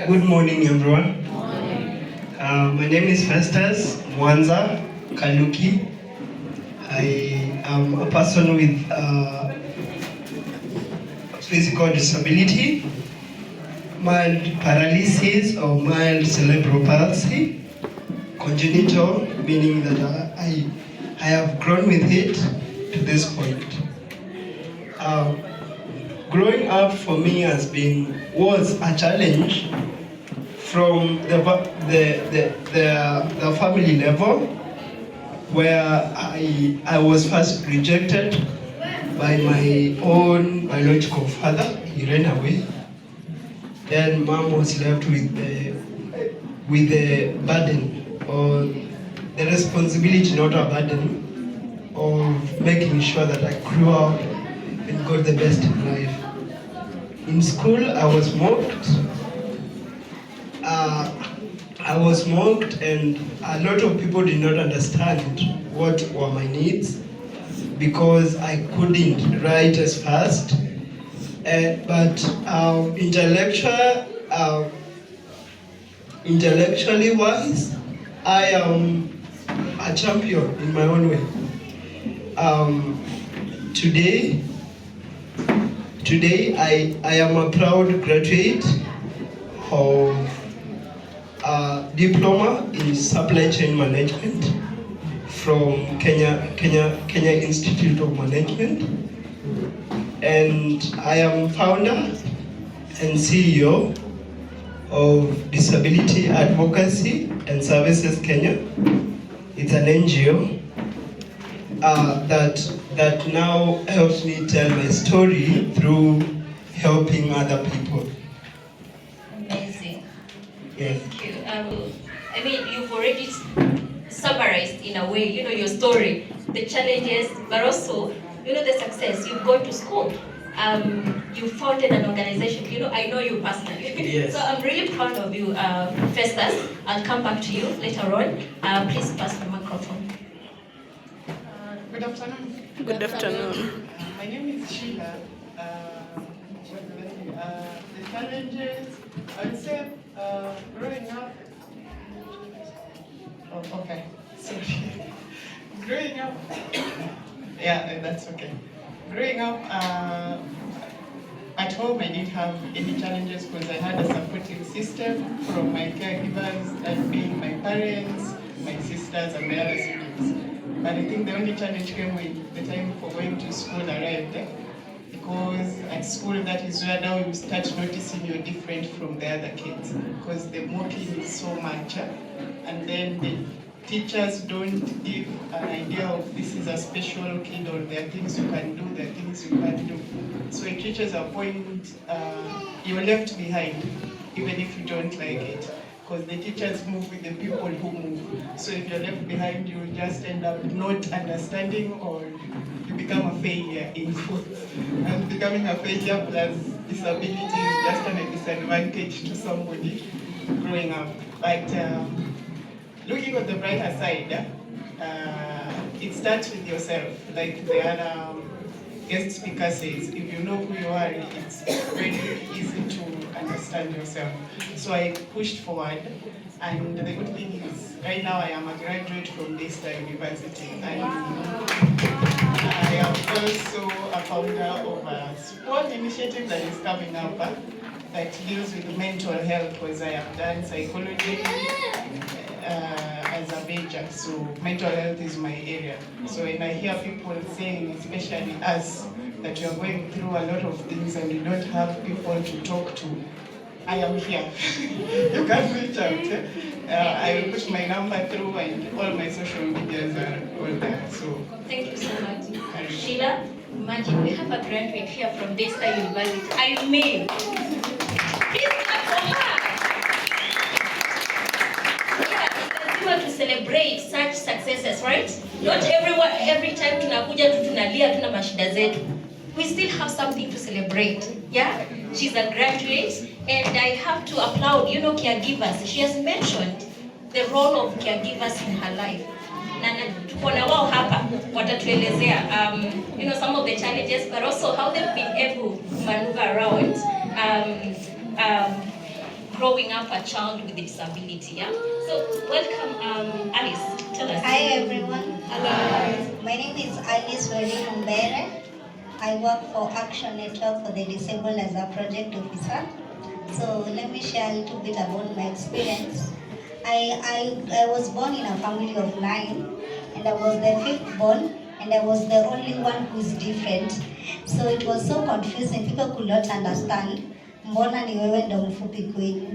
Good morning, everyone. My name is Festus Mwanza Kaluki. I am a person with physical disability, mild paralysis or mild cerebral palsy, congenital, meaning that I have grown with it to this point. Growing up for me was a challenge from the family level, where I was first rejected by my own biological father. He ran away. Then mom was left with the burden, or the responsibility, not a burden, of making sure that I grew up and got the best in life. In school, I was mocked. And a lot of people did not understand what were my needs, because I couldn't write as fast. But intellectually wise, I am a champion in my own way. Today I am a proud graduate of diploma in supply chain management from Kenya Institute of Management, and I am founder and CEO of Disability Advocacy and Services Kenya. It's an NGO that now helps me tell my story through helping other people. Amazing. Yes. Thank you. I mean, you've already summarized in a way, your story, the challenges, but also, the success. You've gone to school. You founded an organization. I know you personally. Yes. So I'm really proud of you, Festus. I'll come back to you later on. Please pass the microphone. Good afternoon. Good afternoon. My name is Sheila. The challenges, I would say, growing up. Oh, okay. Sorry. Growing up. Yeah, that's okay. Growing up, at home I didn't have any challenges because I had a supporting system from my caregivers, that being my parents, my sisters, and my other siblings. But I think the only challenge came when the time for going to school arrived, because at school that is where now you start noticing you're different from the other kids, because the mocking is so much, and then the teachers don't give an idea of this is a special kid, or there are things you can do, there are things you can't do. So it reaches a point you're left behind, even if you don't like it, because the teachers move with the people who move. So if you're left behind, you just end up not understanding, or you become a failure in school. And becoming a failure plus disability is just a disadvantage to somebody growing up. But looking at the brighter side, it starts with yourself. Like the other guest speaker says, if you know who you are, it's very easy to understand yourself. So I pushed forward, and the good thing is, right now I am a graduate from Daystar University, and I am also a founder of a small initiative that is coming up that deals with mental health, because I have done psychology as a major, so mental health is my area. So when I hear people saying, especially us, that you are going through a lot of things and you don't have people to talk to, I am here. You can reach out. I will put my number through, and all my social medias are all there. So thank you so much. Sheila, imagine we have a graduate here from Daystar University. I mean, please clap for her. To celebrate such successes, right? Not everyone, every time tunakuja tu tunalia tuna mashida zetu. We still have something to celebrate. Yeah? She's a graduate, and I have to applaud, caregivers. She has mentioned the role of caregivers in her life. Na tuko na wao hapa watatuelezea some of the challenges, but also how they've been able to maneuver around growing up a child with a disability. Yeah. So welcome, Alice. Tell us. Hi everyone. Hello. My name is Alice Mumbere. I work for Action Network for the Disabled as a project officer. So let me share a little bit about my experience. I was born in a family of 9, and I was the 5th born, and I was the only one who is different. So it was so confusing. People could not understand. Mbona ni wewe ndo mfupi kwenyu?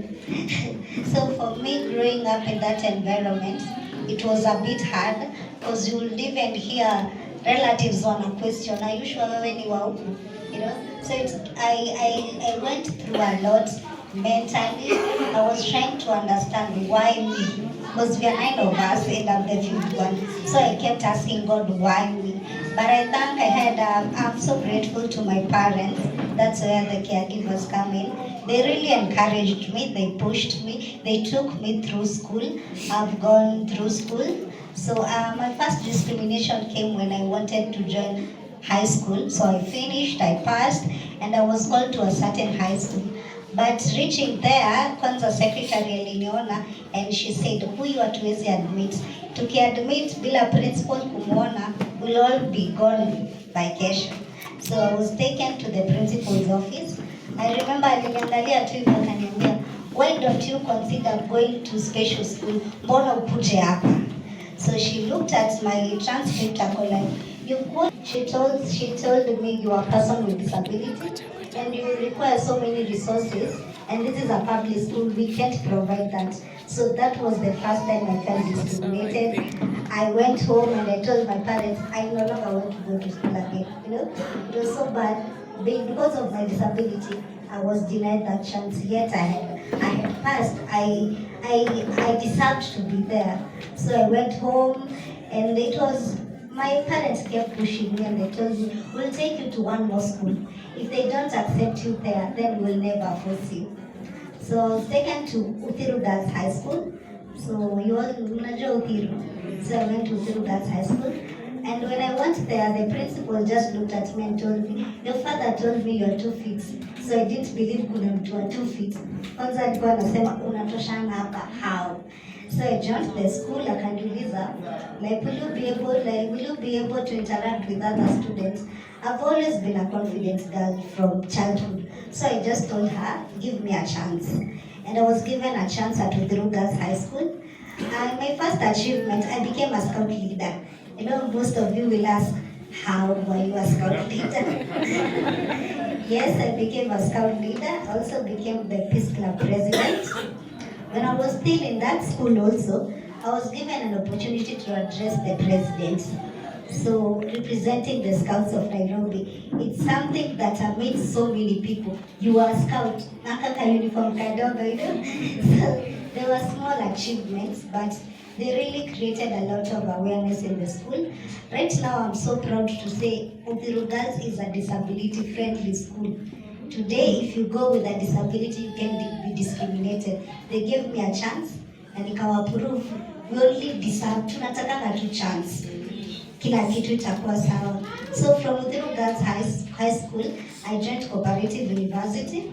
So for me, growing up in that environment, it was a bit hard because you would even hear relatives on a question, are you sure wewe ni wa huku? You know, so I went through a lot mentally. I was trying to understand why me, because we are 9 of us and I'm the 5th one. So I kept asking God, why me? But I think I'm so grateful to my parents. That's where the caregivers come in. They really encouraged me, they pushed me, they took me through school. I've gone through school. So my first discrimination came when I wanted to join high school. So I finished, I passed, and I was called to a certain high school. But reaching there, kwanza secretary aliniona and she said, huyu hatuwezi admit. Tukiadmit bila principal kumuona, we'll all be gone by kesho. So I was taken to the principal's office. I remember aliniangalia tu hivyo akaniambia, why don't you consider going to special school? Mbona ukuje hapa? So she looked at my transcript and like, you could. She told me you are a person with disability and you require so many resources, and this is a public school, we can't provide that. So that was the first time I felt discriminated. I went home and I told my parents I no longer want to go to school again. You know, it was so bad. Because of my disability, I was denied that chance. Yet I had passed. I deserved to be there. So I went home, and it was, my parents kept pushing me and they told me, we'll take you to one more school. If they don't accept you there, then we'll never force you. So I was taken to Uthiru Girls High School. So you all know Uthiru. So I went to Uthiru Girls High School. And when I went there, the principal just looked at me and told me, your father told me you're 2 feet. So I didn't believe kuna mtu wa 2 feet. Kwanza alikuwa anasema unatoshana hapa, how? So I joined the school, akaniuliza, like, will you be able to interact with other students? I've always been a confident girl from childhood. So I just told her, give me a chance. And I was given a chance at Uthiru Girls High School. And my first achievement, I became a scout leader. You know, most of you will ask, how were you a scout leader? Yes, I became a scout leader. I also became the Peace Club president. When I was still in that school also, I was given an opportunity to address the president. So representing the Scouts of Nairobi, it's something that amazed so many people. You are a scout, nakaka uniform kadogo, you know? So there were small achievements, but they really created a lot of awareness in the school. Right now, I'm so proud to say Uthiru Girls is a disability-friendly school. Today, if you go with a disability, you can be discriminated. They gave me a chance, and ikawa prove we only deserve, tunataka tu chance. Kila kitu itakuwa sawa. So from Uthiru Girls High School, I joined Cooperative University.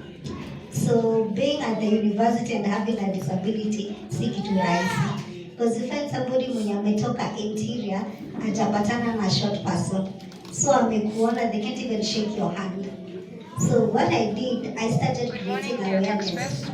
So being at the university and having a disability, si kitu rahisi. Because if you find somebody mwenye ametoka interior, hajapatana na short person. So amekuona, they can't even shake your hand. So what I did, I started creating awareness.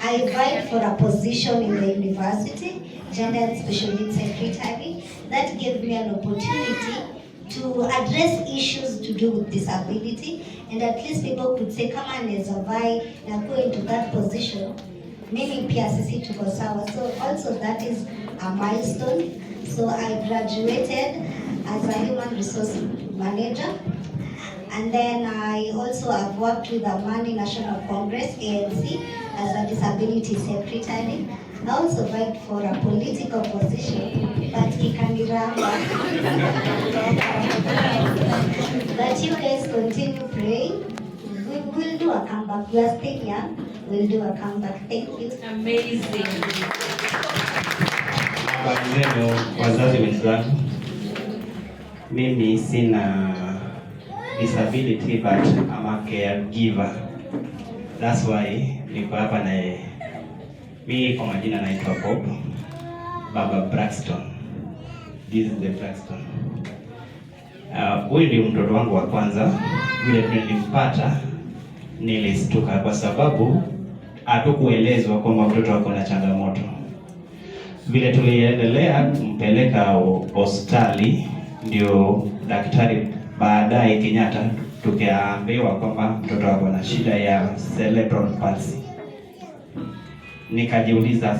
I vied for a position in the university, Gender and Special Needs Secretary. That gave me an opportunity to address issues to do with disability, and at least people could say, kama anaweza vai na go into that position, mimi pia sisi tuko sawa. So also that is a milestone. So I graduated as a human resource manager. And then I also have worked with the Amani National Congress, ANC, as a disability secretary. I also vied for a political position, but kikaniramba. But you guys continue praying. We will do a comeback. We are still young. We'll do a comeback. Thank you. Amazing. Wazee wazazi wenzangu, mimi sina disability but I'm a caregiver. That's why niko hapa na Mimi kwa majina naitwa Bob Baba Braxton. This is the Braxton. Huyu ndio mtoto wangu wa kwanza. Vile nilimpata nilistuka kwa sababu hatukuelezwa kwamba mtoto wako na changamoto. Vile tuliendelea kumpeleka hospitali, ndio daktari baadaye Kenyatta tukaambiwa kwamba mtoto wako na shida ya cerebral palsy. Nikajiuliza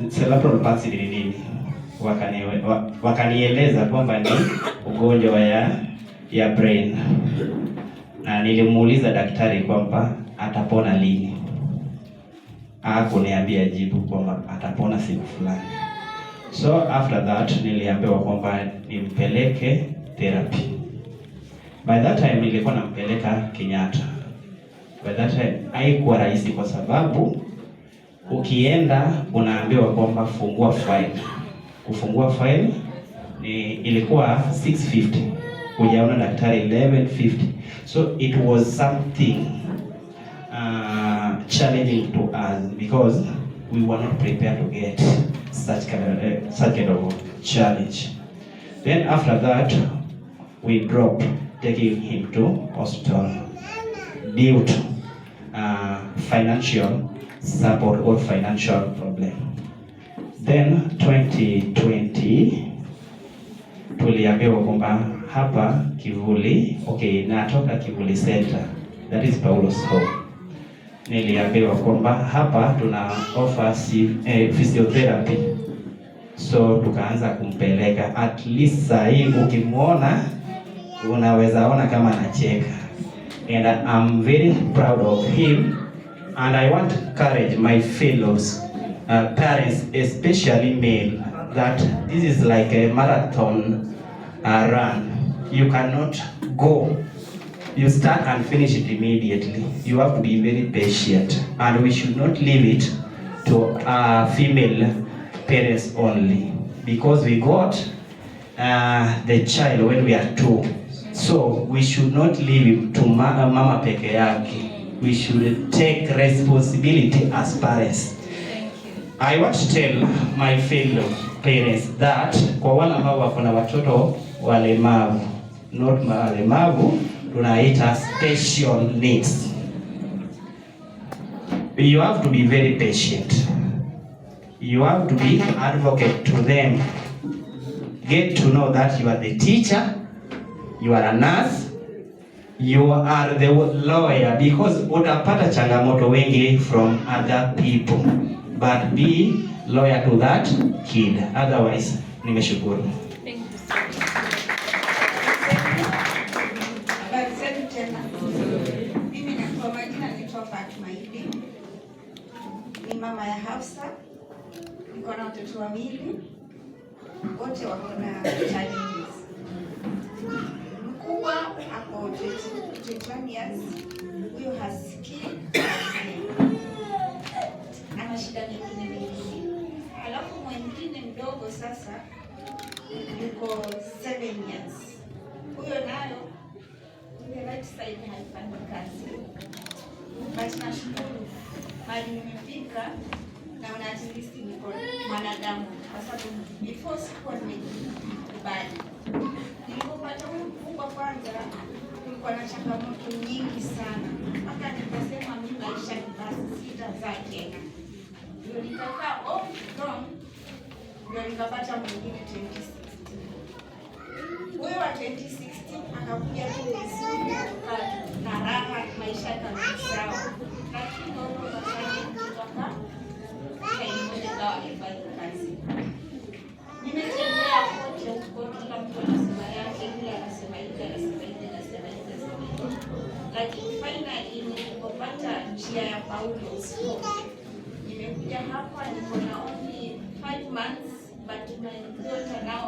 cerebral palsy ni nini? Wakanieleza kwamba ni ugonjwa ya brain. Na nilimuuliza daktari kwamba atapona lini. Hakuniambia jibu kwamba atapona siku fulani. So after that niliambiwa kwamba nimpeleke therapy. By that time nilikuwa nampeleka Kenyatta. By that time haikuwa rahisi kwa sababu ukienda unaambiwa kwamba fungua file. Kufungua file ilikuwa 650. Kujaona daktari 1150. So it was something challenging to us because we were not prepared to get such kind of challenge. Then after that we dropped taking him to hospital due to financial support or financial problem. Then 2020 tuliambiwa kwamba hapa Kivuli, natoka Kivuli Center, that is Paulo's home. Niliambiwa kwamba hapa tuna offer physiotherapy. So tukaanza kumpeleka, at least saa hii ukimwona unaweza ona kama anacheka. And I'm very proud of him, and I want to encourage my fellows parents, especially male, that this is like a marathon run. You cannot go, you start and finish it immediately. You have to be very patient, and we should not leave it to female parents only, because we got the child when we are 2. So we should not leave him to mama peke yake. We should take responsibility as parents. I want to tell my fellow parents that kwa wale ambao wako na watoto walemavu, not walemavu, tunaita special needs. You have to be very patient. You have to be advocate to them. Get to know that you are the teacher, you are a nurse, you are the lawyer, because utapata changamoto wengi from other people, but be loyal to that kid. Otherwise, nimeshukuru. Thank you so much. Habari zenu tena. Mimi na kwa majina naitwa Fatuma Idi. Ni mama ya Hafsa. Niko na watoto wawili. Wote wako na challenges. Mkubwa hapo 21 years. Huyo hasikii. Ana shida nyingine mingi. Alafu mwingine mdogo sasa yuko 7 years. Huyo nayo the right side haifanyi kazi. But nashukuru mali nimefika, naona at least niko mwanadamu, kwa sababu before sikuwa nimekubali. Nilipopata huyu mkubwa kwanza, kulikuwa na changamoto nyingi sana. Mpaka nikasema mimi maisha ni basi sitazaa tena. Ndio nikakaa off from, ndio nikapata mwingine 2016. Huyo wa 2016 akakuja tu vizuri, na raha, maisha yakarudi sawa. Lakini huyo wakati kutoka kaimoja kawa haifanyi kazi. Nimetembea kote huko, kila mtu anasema yake, yule anasema hivi, anasema hivi, anasema hivi, anasema hivi. Lakini finally nilipopata njia ya Paulo's home, nimekuja hapa, niko na only 5 months, but my daughter now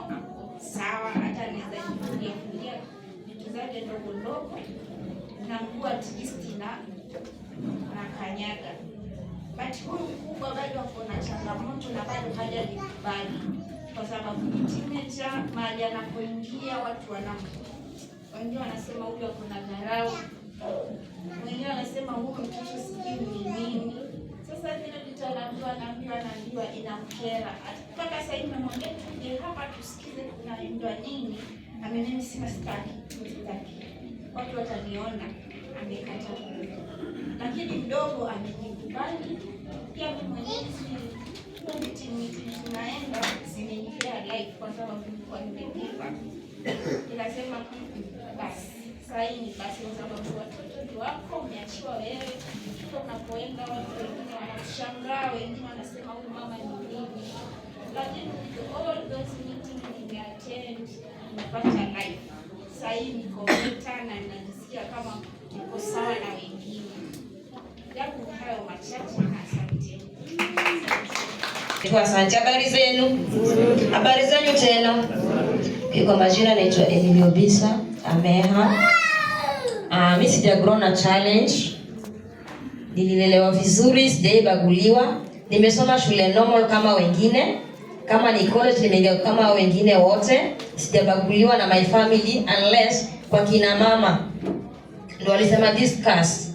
sawa, hata anaweza kufungia vitu zake ndogo ndogo, na mguu at least na kanyaga. But huyu mkubwa bado ako na changamoto na bado hajalikubali, kwa sababu ni teenager. Mahali anapoingia watu wengine wanasema huyu ako na dharau, wengine wanasema huyu mtoto sijui ni nini. Sasa vile vitu anaambiwa na mpaka sasa hivi namwambia tuje hapa tusikize kunaendwa nini, ameneni sina staki, watu wataniona amekata, lakini mdogo amekubali. Pia mimi mwenyewe meeting tunaenda zimenipea life kwa sababu nilikuwa nimegiva, nikasema basi saini basi, kwa sababu watoto wako umeachiwa wewe, kila unapoenda watu wengine wanashangaa, wengine wanasema huyu mama ni nini, lakini all those meetings nimeattend nimepata life. Sasa niko better na najisikia kama niko sawa na wengine. Japo hayo machache na asante. Asante. Habari zenu? Habari zenu tena. Kwa majina naitwa Emily Obisa Ameha. Mimi sijagrow na challenge. Nililelewa vizuri, sijaibaguliwa. Nimesoma shule normal kama wengine. Kama ni college nimeingia kama wengine wote. Sijabaguliwa na my family unless kwa kina mama ndio walisema discuss.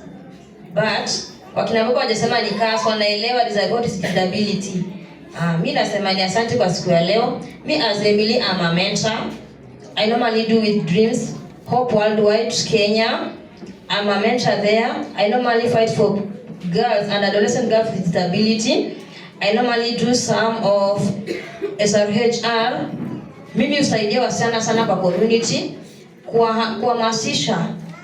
But kwa kina baba hawajasema ni class, wanaelewa disability. Mimi nasema ni asante kwa siku ya leo. Me as Emily, I'm a mentor. I normally do with Dreams Hope Worldwide Kenya. I'm a mentor there. I normally fight for girls and adolescent girls with disability. I normally do some of SRHR. Mimi husaidia wasichana sana kwa community, kuhamasisha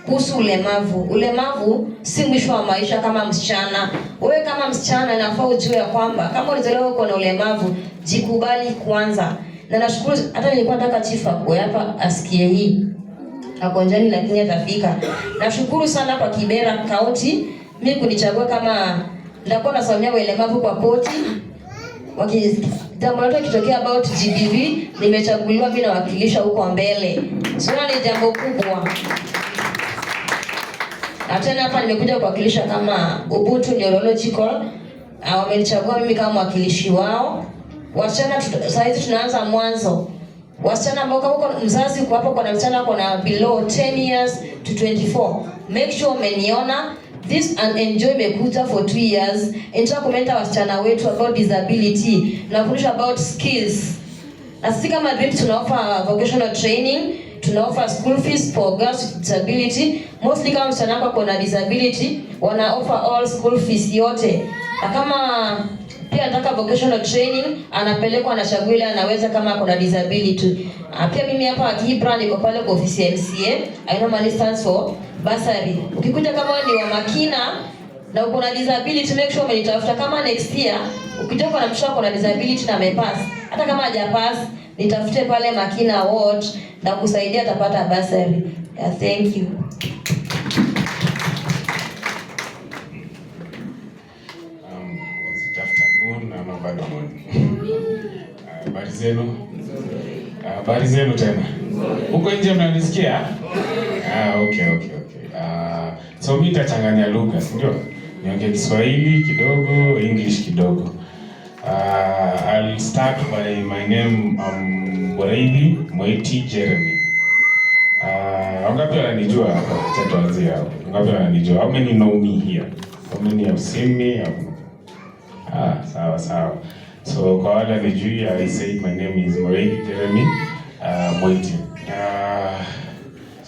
kuhusu ulemavu. Ulemavu si mwisho wa maisha kama msichana. Wewe kama msichana inafaa ujue ya kwamba kama ulizaliwa uko na ulemavu, jikubali kwanza. Na nashukuru hata nilikuwa nataka chifa kwa hapa asikie hii. Akonjani lakini atafika. Nashukuru sana kwa Kibera County mimi kunichagua kama ndakuwa nasimamia ulemavu kwa koti. Jambo lote kitokea about GBV nimechaguliwa mimi nawakilisha huko mbele. Sio ni jambo kubwa. Na tena hapa nimekuja kuwakilisha kama Ubuntu Neurological. Wamenichagua mimi kama mwakilishi wao. Wasichana sasa hizi tunaanza mwanzo. Wasichana ambao kama mzazi uko hapo kuna msichana kuna below 10 years to 24. Make sure umeniona. This and enjoy mekuja for 2 years. Enjoy kumenta wasichana wetu about disability. Na kufundisha about skills. Na sisi kama Dreams tuna offer vocational training. Tuna offer school fees for girls with disability. Mostly kama msichana wako kuna disability, wana offer all school fees yote. Na kama pia anataka vocational training, anapelekwa na chaguile anaweza kama kuna disability. Pia mimi hapa Kibra niko pale kwa ofisi ya MCA. I normally stands for bursary. Ukikuja kama ni wa Makina na uko na disability, make sure umenitafuta kama next year. Ukija uko na mtoto wako na disability na amepass, hata kama hajapass, nitafute pale Makina ward na kusaidia atapata bursary. Yeah, thank you. Habari zenu tena. Huko nje mnanisikia? Okay. So mimi nitachanganya lugha, si ndio? Niongee Kiswahili kidogo, English kidogo. I'll start by my name, Boraidi Moiti Jeremy. Wangapi wananijua hapa? Tuanzie hapo. Wangapi wananijua? How many know me here? How many have seen me? Sawa. So kwa wale wanijui, I say my name is Boraidi Jeremy Moiti.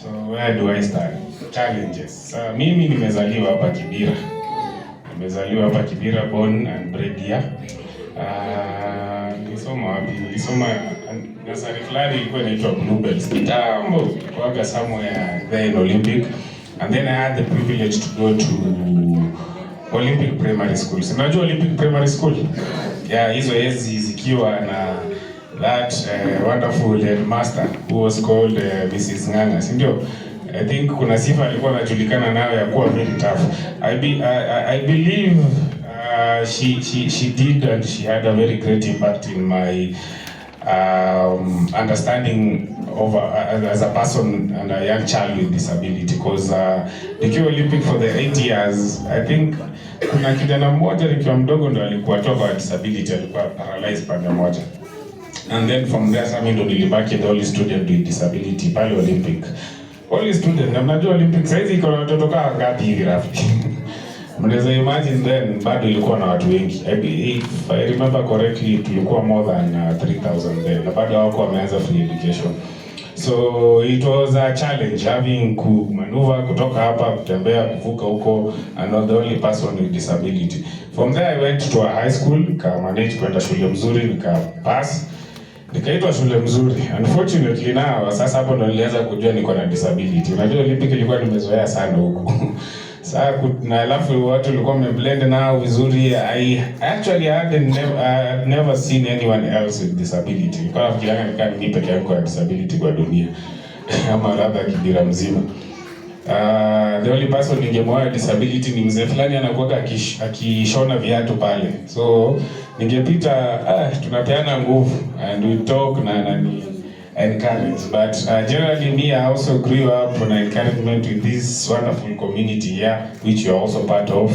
So where do I start? Challenges. Mimi nimezaliwa hapa Kibera. Born and bred here. Nilisoma nasari fulani ilikuwa inaitwa Bluebells kitambo kwa somewhere there in Olympic, and then I had the privilege to go to Olympic Primary School. Unajua Olympic Primary School? Yeah, hizo hizi zikiwa na that wonderful headmaster who was called Mrs. Nganga, si ndio? I think kuna sifa alikuwa anajulikana nayo ya kuwa very tough. I believe she did, and she had a very great impact in my understanding of as a person and a young child with disability, because nikiwa Olympic for the 8 years, I think kuna kijana mmoja nikiwa mdogo ndo alikuwa toka disability, alikuwa paralyzed pande moja, and then from there sasa ndo nilibaki the only student with disability pale Olympic. Only student, na mnajua Olympic saizi iko na watoto kama ngapi hivi rafiki? Mnaweza imagine then bado ilikuwa na watu wengi. If I remember correctly, tulikuwa more than 3,000 then. Na bado hawako wameanza free education. So it was a challenge having to maneuver kutoka hapa kutembea kuvuka huko, and not the only person with disability. From there I went to a high school, nika manage kwenda shule mzuri, nika pass. Nikaitwa shule mzuri. Unfortunately now sasa hapo ndo nilianza kujua niko na disability. Unajua Olympic ilikuwa nimezoea sana huko. Sasa na alafu watu walikuwa wameblend nao vizuri. I actually had never seen anyone else with disability. Nilikuwa nafikiria kama mimi peke yangu na disability kwa dunia. Ama labda Kibira mzima. The only person ningemwona disability ni mzee fulani anakuwa akishona viatu pale. So ningepita tunapeana nguvu and we talk na encourage, but generally me I also grew up on encouragement with this wonderful community here, which you are also part of.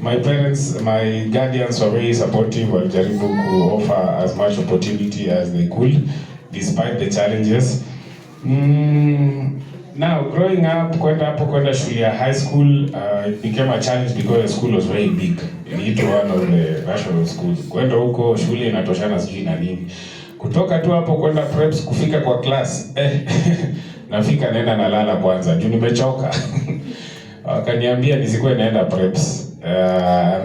My parents, my guardians were very supportive, walijaribu ku offer as much opportunity as they could despite the challenges. Now growing up, kwenda shule ya high school, it became a challenge because the school was very big. It was one of the national schools. Kwenda huko shule inatoshana sijui na nini. Kutoka tu hapo kwenda preps kufika kwa class, nafika naenda nalala kwanza, juu nimechoka. Wakaniambia nisikuwe naenda preps.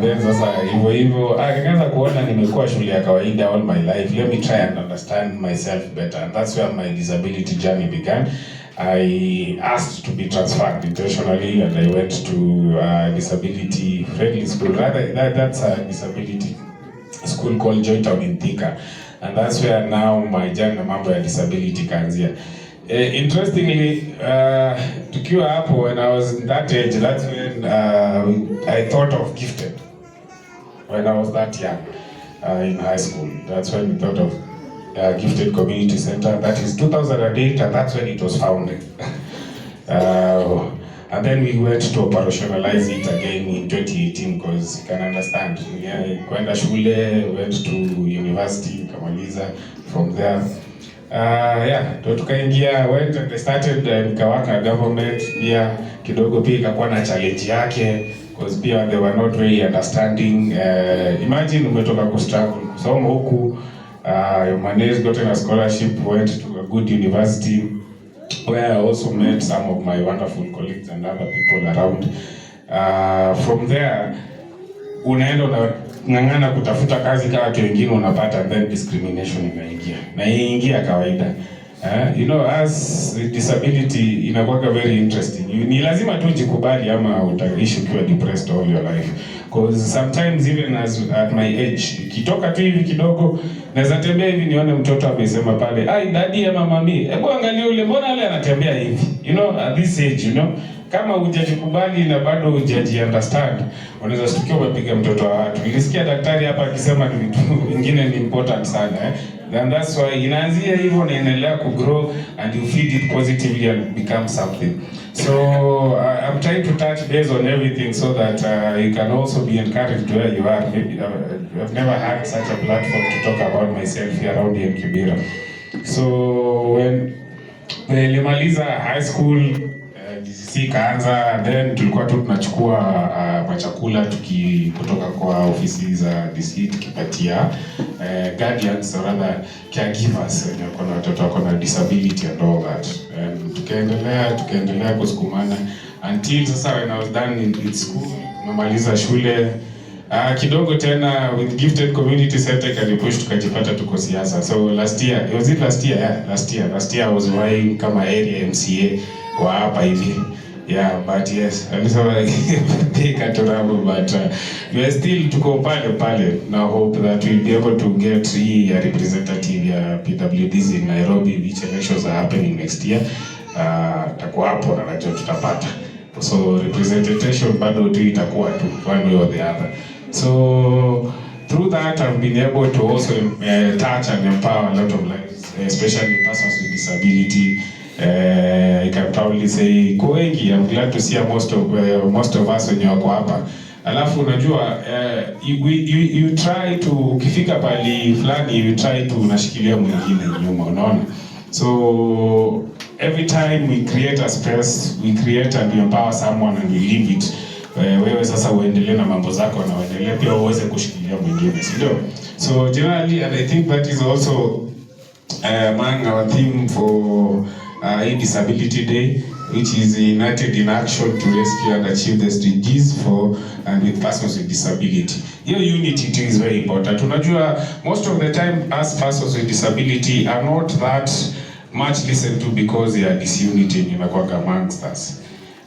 Then sasa hivyo nikaanza kuona nimekuwa shule ya kawaida all my life. Let me try and understand myself better, and that's where my disability journey began. I asked to be transferred intentionally, and I went to a disability friendly school. Rather, that's a disability school called Joytown in Thika. And that's where now my journey mambo ya disability kaanzia. Interestingly, tukiwa hapo when I was in that age, that's when I thought of gifted. When I was that young in high school, that's when we thought of Gifted Community Center. That is 2008, and that's when it was founded. And then we went to operationalize it again in 2018, because you can understand, kwenda shule, went to university, kamaliza from there. Tukaingia, went and started nikawaka government, pia kidogo pia ikakuwa na challenge yake, because pia they were not very understanding. Imagine umetoka kustruggle kusoma huku, you managed, gotten a scholarship, went to a good university, where I also met some of my wonderful colleagues and other people around. From there, unaenda unang'ang'ana kutafuta kazi kama watu wengine unapata, and then discrimination inaingia. Na inaingia kawaida. You know, as disability inakuwa very interesting. Ni lazima tu jikubali ama utaishi ukiwa depressed all your life. Because sometimes even at my age, kitoka tu hivi kidogo, naweza tembea hivi nione mtoto amesema pale, daddy ama mami, hebu angalia yule, mbona yule anatembea hivi? You know, at this age, you know, kama hujajikubali na bado hujaji understand, unaweza stukia umepiga mtoto wa watu. Nilisikia daktari hapa akisema ni vitu vingine ni important sana, And that's why inaanzia hivyo na inaendelea ku grow, and you feed it positively and it becomes something. So I'm trying to touch base on everything so that you can also be encouraged where you are. Maybe I've never had such a platform to talk about myself here around in Kibera. So when nilimaliza high school, DCC kaanza, then tulikuwa tu tunachukua machakula kutoka kwa ofisi za DC tukipatia guardians or rather caregivers wenye wako na watoto wako na disability and all that. Tukaendelea kusukumana until sasa when I was done in school, nimaliza shule kidogo tena with Gifted Community Center kanipush tukajipata tuko siasa. So last year I was vying kama area MCA wa hapa hivi. Yeah, but yes, but we are still tuko pale. Now hope that we'll be able to get a representative ya PWDs in Nairobi, which elections are happening next year. Takuwa hapo na najua tutapata. So representation bado tu itakuwa tu one way or the other. So through that I've been able to also touch and empower a lot of lives, especially persons with disability. I can probably say kwa wengi, I'm glad to see most of us wenye wako hapa. Alafu unajua you try to ukifika pali fulani you try to unashikilia mwingine nyuma, unaona. So every time we create a space, we create and we empower someone and we leave it. Wewe sasa uendelee na mambo zako na uendelee pia uweze kushikilia mwingine, si ndio? So generally, and I think that is also among our theme for Disability Day, which is united in action to rescue and achieve the SDGs for and with persons with disability. Hiyo unity too is very important. Unajua, most of the time as persons with disability are not that much listened to because they are disunity inakuwa amongst us.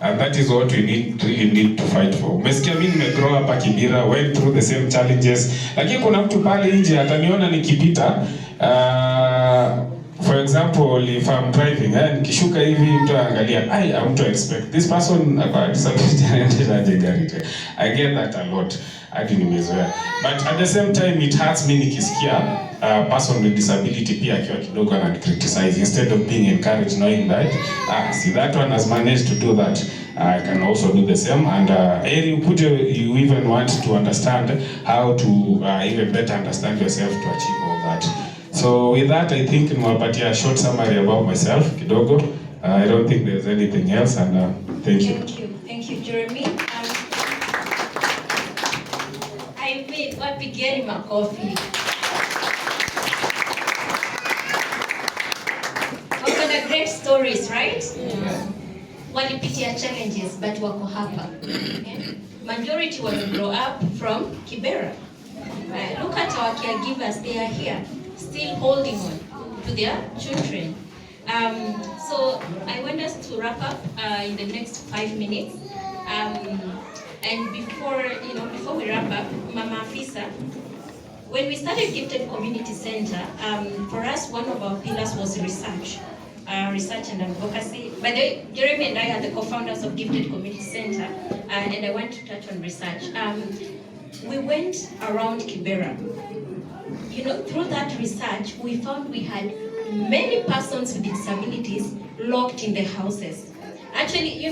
And that is what we really need to fight for. Umesikia mimi nimegrow up Kibera, went through the same challenges. Lakini kuna mtu pale nje ataniona nikipita, for example, if I'm driving, nikishuka hivi mtu angalia, I want to expect this person about disability anaendesha gari. I get that a lot. Hadi nimezoea. But at the same time it hurts me nikisikia a person with disability pia akiwa kidogo ana criticize instead of being encouraged, knowing that see that one has managed to do that, I can also do the same. And you even want to understand how to even better understand yourself to achieve all that. So with that, I think nimewapatia a short summary about myself kidogo. I don't think there's anything else, and thank you. Thank you, Jeremy. I mean, wapigeni makofi. Wako na great stories, right? Yeah. Walipitia challenges, but wako hapa. Okay? Majority will grow up from Kibera. Look at our caregivers, they are here, still holding on to their children. So I want us to wrap up in the next 5 minutes. And before we wrap up, Mama Afisa, when we started Gifted Community Center, for us one of our pillars was research and advocacy. By the way, Jeremy and I are the co-founders of Gifted Community Center, and I want to touch on research. We went around Kibera. Through that research, we found we had many persons with disabilities locked in their houses. Actually,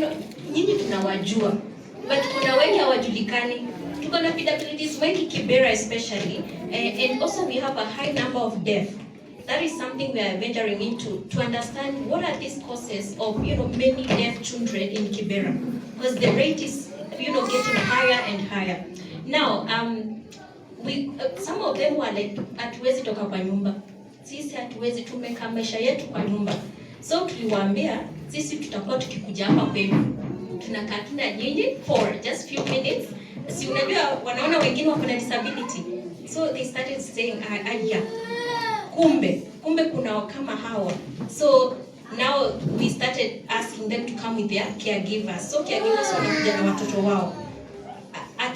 nyinyi tunawajua, but kuna wengi hawajulikani. Tuko na disabilities wengi Kibera especially, and also we have a high number of deaf. That is something we are venturing into to understand what are these causes of many deaf children in Kibera, because the rate is getting higher and higher. Now, some of them were like, hatuwezi toka kwa nyumba. Sisi hatuwezi tumeka maisha yetu kwa nyumba. So tuliwaambia, sisi tutakuwa tukikuja hapa kwenu. Tunakaa tu na nyinyi for just few minutes. Si unajua wanaona wengine wako na disability. So they started saying, kumbe kuna kama hawa. So now we started asking them to come with their caregivers. So caregivers wanakuja na watoto wao.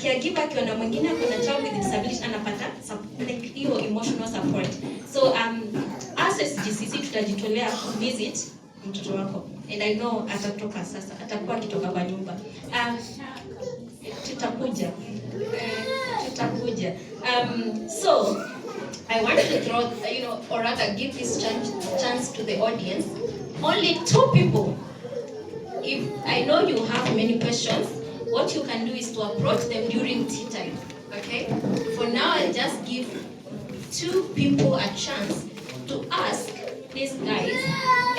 Caregiver akiwa na mwingine kuna child with disability anapata like hiyo emotional support. So as SGCC tutajitolea visit mtoto wako, and I know atatoka sasa, atakuwa akitoka kwa nyumba. Tutakuja. So I want to throw or rather give this chance to the audience. Only 2 people. If I know you have many questions, what you can do is to approach them during tea time, okay? For now, I'll just give 2 people a chance to ask these guys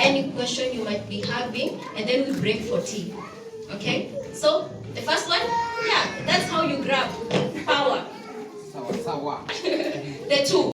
any question you might be having, and then we break for tea, okay? So, the first one, that's how you grab power. The 2.